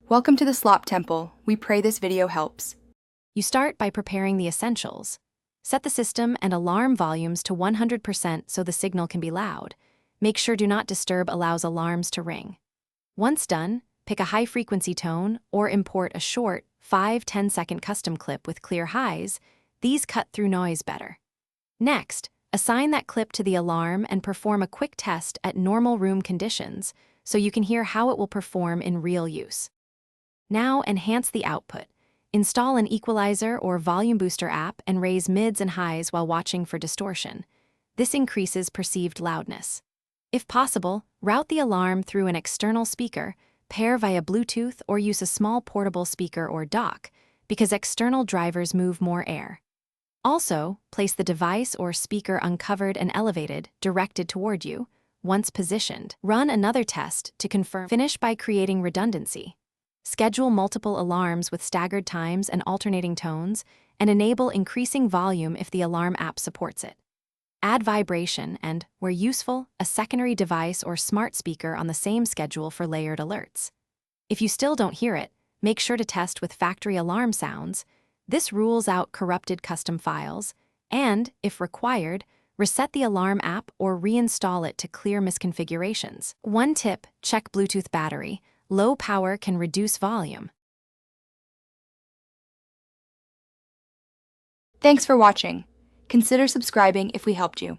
Welcome to the Slop Temple. We pray this video helps. You start by preparing the essentials. Set the system and alarm volumes to 100% so the signal can be loud. Make sure Do Not Disturb allows alarms to ring. Once done, pick a high-frequency tone or import a short 5-10 second custom clip with clear highs. These cut through noise better. Next, assign that clip to the alarm and perform a quick test at normal room conditions so you can hear how it will perform in real use. Now enhance the output. Install an equalizer or volume booster app and raise mids and highs while watching for distortion. This increases perceived loudness. If possible, route the alarm through an external speaker, pair via Bluetooth, or use a small portable speaker or dock, because external drivers move more air. Also, place the device or speaker uncovered and elevated, directed toward you. Once positioned, run another test to confirm. Finish by creating redundancy. Schedule multiple alarms with staggered times and alternating tones, and enable increasing volume if the alarm app supports it. Add vibration and, where useful, a secondary device or smart speaker on the same schedule for layered alerts. If you still don't hear it, make sure to test with factory alarm sounds. This rules out corrupted custom files, and, if required, reset the alarm app or reinstall it to clear misconfigurations. One tip: check Bluetooth battery. Low power can reduce volume. Thanks for watching. Consider subscribing if we helped you.